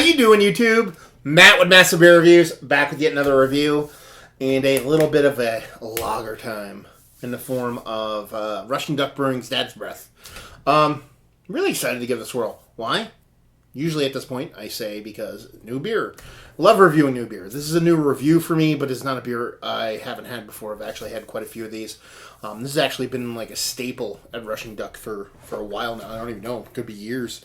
you doing, YouTube? Matt with Massive Beer Reviews, back with yet another review, and a little bit of a lager time in the form of Russian Duck Brewing's Dad's Breath. Really excited to give this a whirl. Why? Usually at this point, I say because new beer. Love reviewing new beer. This is a new review for me, but it's not a beer I haven't had before. I've actually had quite a few of these. This has actually been like a staple at Russian Duck for a while now. I don't even know. It could be years.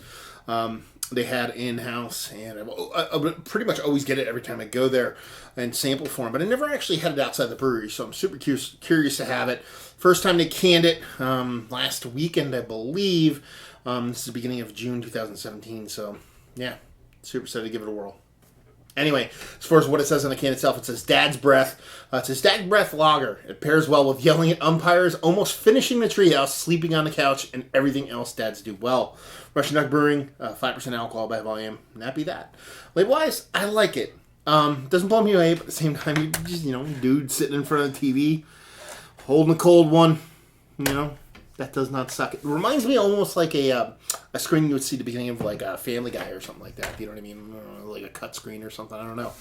They had in-house, and I pretty much always get it every time I go there in sample form. But I never actually had it outside the brewery, so I'm super curious to have it. First time they canned it last weekend, I believe. This is the beginning of June 2017, so yeah, super excited to give it a whirl. Anyway, as far as what it says on the can itself, it says Dad's Breath. It says Dad's Breath Lager. It pairs well with yelling at umpires, almost finishing the treehouse, sleeping on the couch, and everything else dads do well. Russian Duck Brewing, 5% alcohol by volume. And that be that. Label-wise, I like it. Doesn't blow me away, but at the same time, you just, dude sitting in front of the TV, holding a cold one, that does not suck. It reminds me almost like a screen you would see at the beginning of like a Family Guy or something like that. You know what I mean? Like a cut screen or something. I don't know.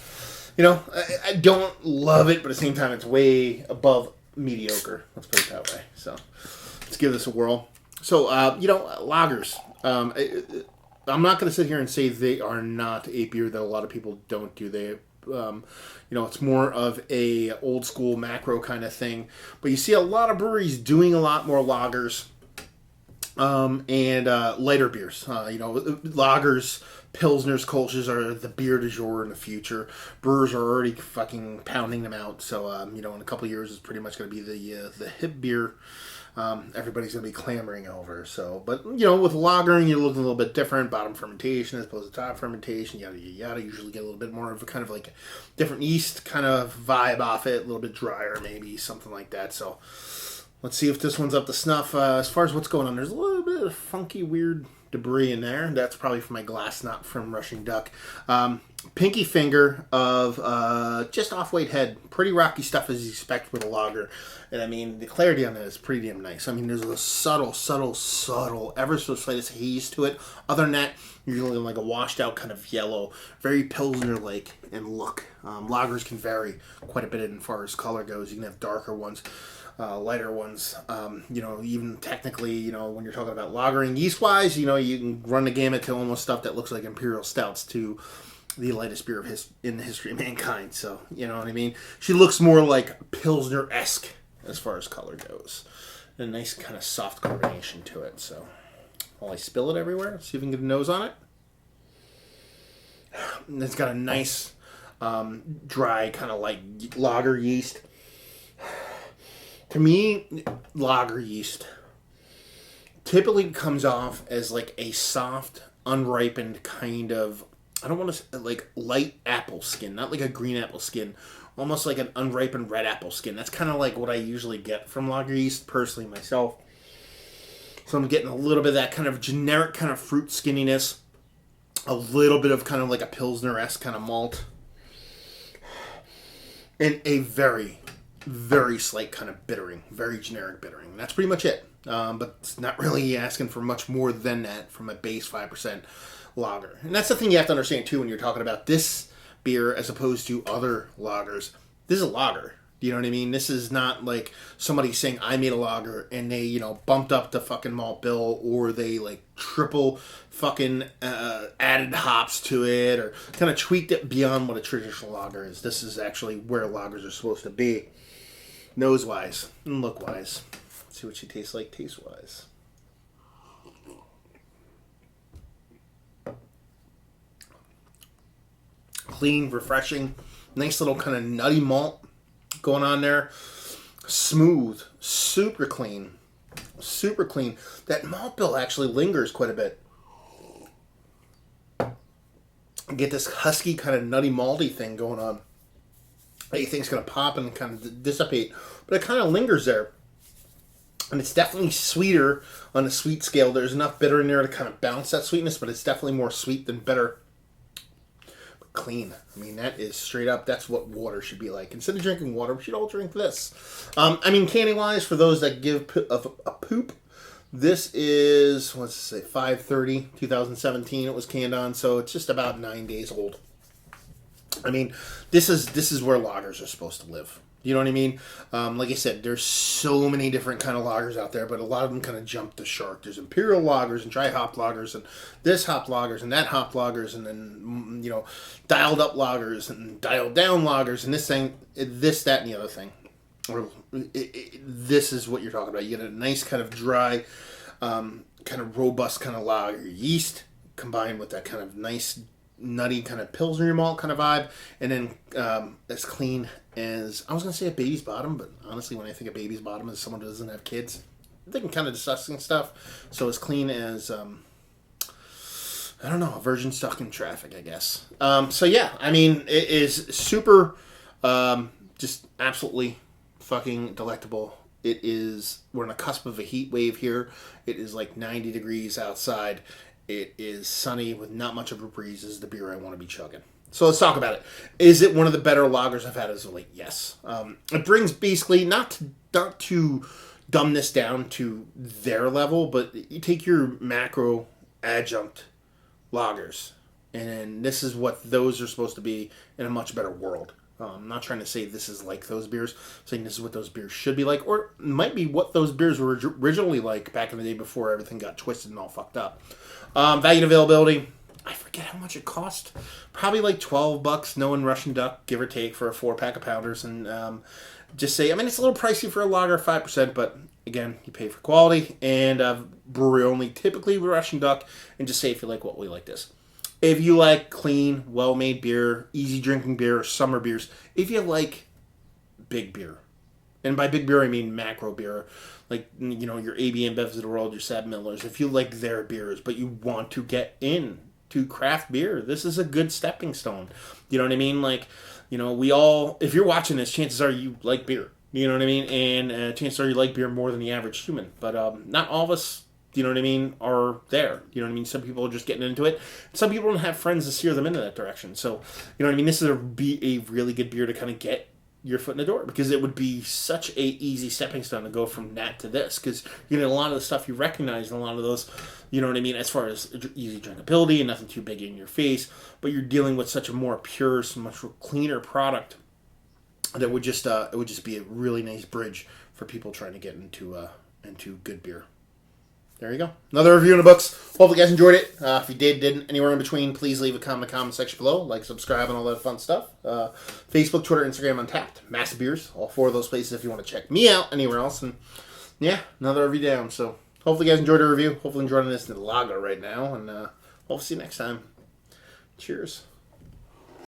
I don't love it, but at the same time, it's way above mediocre. Let's put it that way. So let's give this a whirl. So, lagers. I'm not going to sit here and say they are not a beer that a lot of people don't do. They it's more of a old school macro kind of thing. But you see a lot of breweries doing a lot more lagers and lighter beers. Lagers, pilsners, kolsch's are the beer du jour in the future. Brewers are already fucking pounding them out. So, in a couple of years, it's pretty much going to be the hip beer. Everybody's going to be clamoring over. So, but, with lagering, you're looking a little bit different. Bottom fermentation as opposed to top fermentation, yada, yada, yada. Usually get a little bit more of a kind of like different yeast kind of vibe off it. A little bit drier, maybe, something like that. So, let's see if this one's up to snuff. As far as what's going on, there's a little bit of funky, weird debris in there. That's probably from my glass, not from Russian Duck. Pinky finger of just off-weight head. Pretty rocky stuff as you expect with a lager. And I mean, the clarity on that is pretty damn nice. I mean, there's a subtle, ever so slightest haze to it. Other than that, you're looking like a washed out kind of yellow. Very Pilsner-like in look. Lagers can vary quite a bit as far as color goes. You can have darker ones. Lighter ones, even technically, when you're talking about lagering yeast-wise, you can run the gamut to almost stuff that looks like imperial stouts to the lightest beer in the history of mankind. So, you know what I mean? She looks more like Pilsner-esque as far as color goes. And a nice kind of soft carbonation to it. So, while I spill it everywhere, see if we can get a nose on it. And it's got a nice, dry kind of like lager yeast. To me, lager yeast typically comes off as like a soft, unripened kind of, I don't want to say like light apple skin, not like a green apple skin, almost like an unripened red apple skin. That's kind of like what I usually get from lager yeast, personally myself. So I'm getting a little bit of that kind of generic kind of fruit skinniness, a little bit of kind of like a Pilsner-esque kind of malt, and a very slight kind of bittering, very generic bittering. That's pretty much it. But it's not really asking for much more than that from a base 5% lager. And that's the thing you have to understand too when you're talking about this beer as opposed to other lagers. This is a lager. Do you know what I mean? This is not like somebody saying I made a lager and they, bumped up the fucking malt bill or they like triple fucking added hops to it or kind of tweaked it beyond what a traditional lager is. This is actually where lagers are supposed to be. Nose-wise and look-wise. See what she tastes like taste-wise. Clean, refreshing, nice little kind of nutty malt going on there. Smooth, super clean. That malt bill actually lingers quite a bit. Get this husky kind of nutty malty thing going on. That you think's going to pop and kind of dissipate. But it kind of lingers there. And it's definitely sweeter on the sweet scale. There's enough bitter in there to kind of balance that sweetness, but it's definitely more sweet than bitter. But clean. I mean, that is straight up, that's what water should be like. Instead of drinking water, we should all drink this. Canning-wise, for those that give a poop This is, let's say, 5/30, 2017 it was canned on, so it's just about 9 days old. I mean, this is where lagers are supposed to live. You know what I mean? Like I said, there's so many different kind of lagers out there, but a lot of them kind of jump the shark. There's imperial lagers and dry hop lagers and this hop lagers and that hop lagers and then, dialed up lagers and dialed down lagers and this thing, this, that, and the other thing. This is what you're talking about. You get a nice kind of dry, kind of robust kind of lager yeast combined with that kind of nice nutty kind of Pilsner malt kind of vibe, and then as clean as, I was going to say a baby's bottom, but honestly when I think of baby's bottom as someone who doesn't have kids, I'm thinking kind of disgusting stuff. So as clean as, I don't know, a virgin stuck in traffic, I guess. So yeah, I mean, it is super, just absolutely fucking delectable. It is, we're on the cusp of a heat wave here. It is like 90 degrees outside. It is sunny with not much of a breeze. This is the beer I want to be chugging. So let's talk about it. Is it one of the better lagers I've had as of late? Yes. It brings basically, not to dumb this down to their level, but you take your macro adjunct lagers, and this is what those are supposed to be in a much better world. I'm not trying to say this is like those beers. I'm saying this is what those beers should be like, or might be what those beers were originally like back in the day before everything got twisted and all fucked up. Value and availability, I forget how much it cost. Probably like $12, knowing Russian Duck, give or take, for a 4-pack of pounders. And just say, I mean, it's a little pricey for a lager, 5%, but again, you pay for quality. And brewery only, typically with Russian Duck, and just say if you like what we like this. If you like clean, well-made beer, easy drinking beer, summer beers, if you like big beer, and by big beer I mean macro beer, like, your AB InBevs of the world, your Sab Millers, if you like their beers, but you want to get into craft beer, this is a good stepping stone. You know what I mean? Like, we all, if you're watching this, chances are you like beer. You know what I mean? And chances are you like beer more than the average human. But not all of us, you know what I mean, are there. You know what I mean? Some people are just getting into it. Some people don't have friends to steer them into that direction. So, you know what I mean? This is be a really good beer to kind of get your foot in the door, because it would be such a easy stepping stone to go from that to this, because you're getting a lot of the stuff you recognize and a lot of those, you know what I mean, as far as easy drinkability and nothing too big in your face, but you're dealing with such a more pure, so much cleaner product that would just it would just be a really nice bridge for people trying to get into good beer. There you go. Another review in the books. Hopefully you guys enjoyed it. If you didn't, anywhere in between, please leave a comment in the comment section below. Like, subscribe, and all that fun stuff. Facebook, Twitter, Instagram, Untapped. Massive Beers. All 4 of those places if you want to check me out anywhere else. And yeah, another review down. So hopefully you guys enjoyed the review. Hopefully enjoying this lager right now. And hopefully see you next time. Cheers.